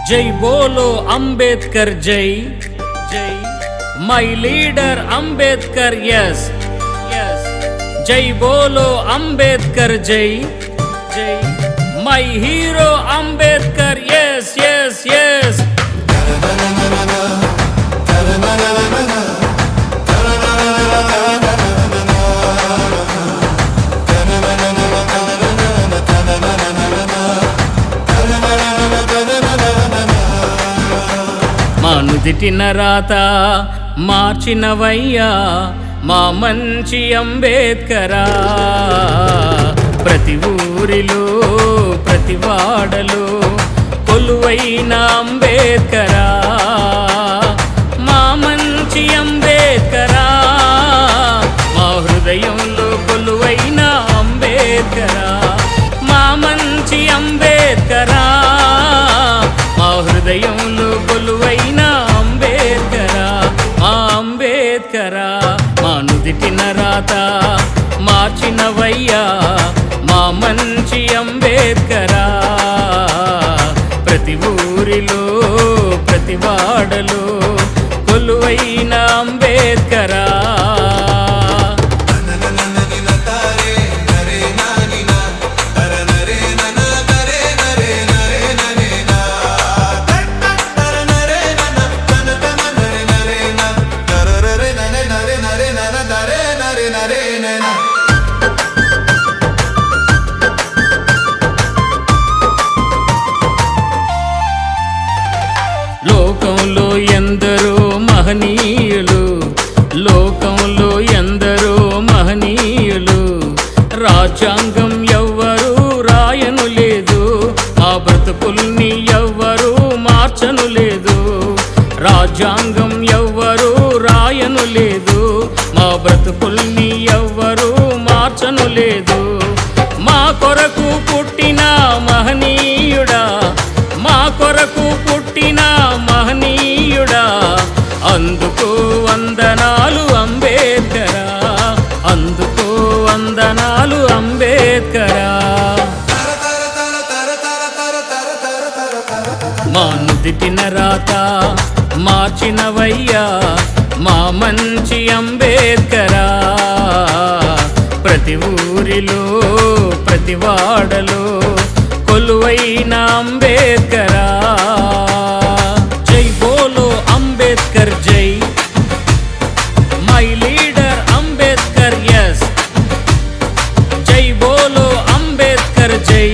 జై బోలో అంబేద్కర్ జై జై my leader Ambedkar yes yes జై బోలో అంబేద్కర్ జై జై my hero Ambedkar yes yes yes మా నుదిటిన రాత మార్చినవయ్యా మా మంచి అంబేద్కరా. ప్రతి ఊరిలో ప్రతి వాడలో కొలువైన అంబేద్కరా. మా మంచి అంబేద్కరా, మా హృదయంలో కొలువైన అంబేద్కరా. మా మంచి అంబేద్కరా, మా హృదయంలో కొలువైన అంబేద్కరా. మా అంబేద్కరా, మా నుదిటిన రాత మార్చినవయ్యా మా మంచి అంబేద్కరా. ప్రతి ఊరిలో ప్రతి వాడలో కొలువైన అంబేద్కరా. లోకంలో ఎందరో మహనీయులు, లోకంలో ఎందరో మహనీయులు. రాజ్యాంగం ఎవ్వరూ రాయను లేదు, మా బ్రతుకుల్ని ఎవ్వరూ మార్చను లేదు. రాజ్యాంగం ఎవ్వరూ రాయను లేదు, మా బ్రతుకుల్ని ఎవ్వరూ మార్చను లేదు. మా కొరకు పుట్టిన మహనీయుడా, మా కొరకు పుట్టిన మహనీయుడా, అందుకో వందనాలు అంబేద్కరా. అందుకో వందనాలు అంబేద్కరా. మా నుదిటిన రాత మార్చినవయ్యా మా మంచి అంబేద్కరా. ప్రతి ఊరిలో ప్రతి వాడలో కొలువైన అంబేద్కరా. జై బోలో అంబేద్కర్ జై, మై లీడర్ అంబేద్కర్ ఎస్. జై బోలో అంబేద్కర్ జై,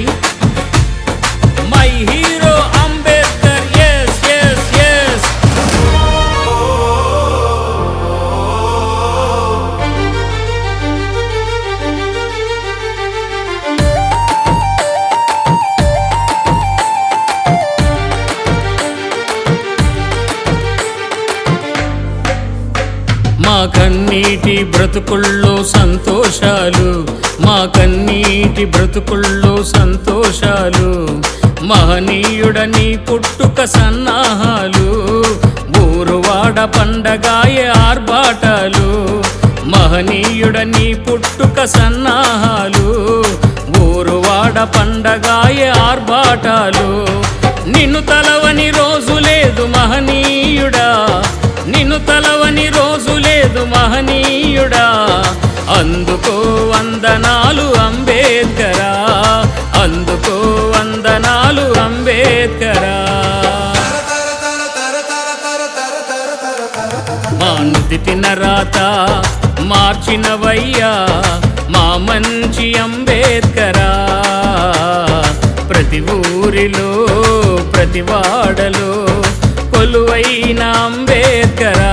my hero Ambedkar yes yes yes. మా కన్నీటి బ్రతుకుల్లో సంతోషాలు, మా కన్నీటి బ్రతుకుల్లో సంతోషాలు. మహనీయుడని పుట్టుక సన్నాహాలు, ఊరువాడ పండగాయ ఆర్భాటాలు. మహనీయుడని పుట్టుక సన్నాహాలు, ఊరువాడ పండగాయ ఆర్భాటాలు. నిన్ను తలవని రోజు లేదు మహనీయుడా, నిన్ను తలవని రోజు లేదు మహనీయుడా. అందుకో వందనాలు అంబేద్కరా, అందుకో వందనాలు అంబేద్కరా. మా నుదిటిన రాత మార్చినవయ్యా మా మంచి అంబేద్కరా. ప్రతి ఊరిలో ప్రతి వాడలో కొలువైన అంబేద్కరా.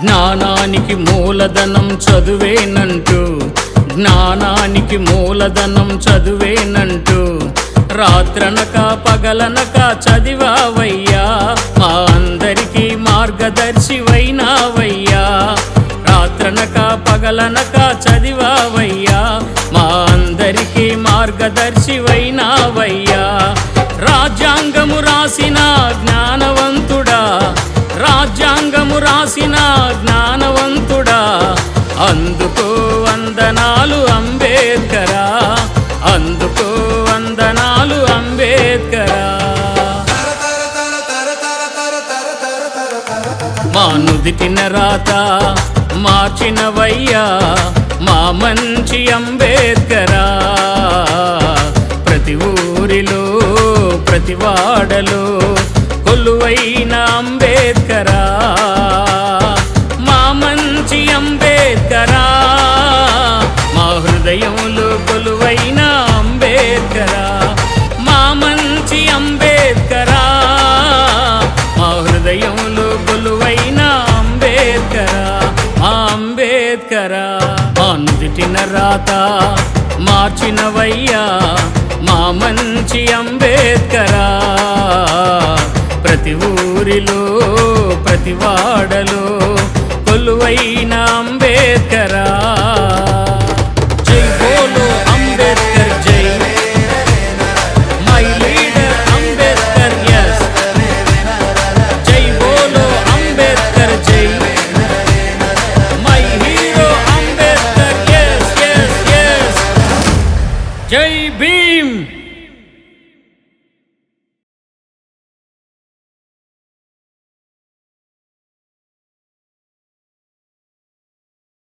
జ్ఞానానికి మూలధనం చదువేనంటూ, జ్ఞానానికి మూలధనం చదువేనంటూ రాత్రనక పగలనక చదివావయ్యా. మా అందరికీ మార్గదర్శివైనావయ్యా. పగలనక చదివావయ్యా, మా అందరికీ మార్గదర్శివైనావయ్యా. రాజ్యాంగము రాసిన జ్ఞానవంతుడా, రాజ్యాంగము రాసిన జ్ఞానవంతుడా, అందుకో వందనాలు అంబేద్కరా, అందుకో వందనాలు అంబేద్కరా. మా నుదిటిన రాత మార్చినవయ్యా, మా మంచి అంబేద్కరా. ప్రతి ఊరిలో ప్రతి వాడలో కొలువైన అంబేద్కరా, మా మంచి అంబేద్కరా. మా హృదయంలో కొలువైన అంబేద్కరా, మా మంచి అంబేద్కరా. మా హృదయంలో కొలువైన అంబేద్కరా, మా అంబేద్కరా. మా నుదిటిన రాత మార్చినవయ్యా, మా మంచి అంబేద్కరా. ప్రతి ఊరిలో ప్రతి వాడలో కొలువైన అంబేద్కరా. జై బోలో అంబేద్కర్ జై, మై లీడర్ అంబేద్కర్ yes. జై బోలో అంబేద్కర్ జై, my hero Ambedkar yes yes yes. జై భీమ్.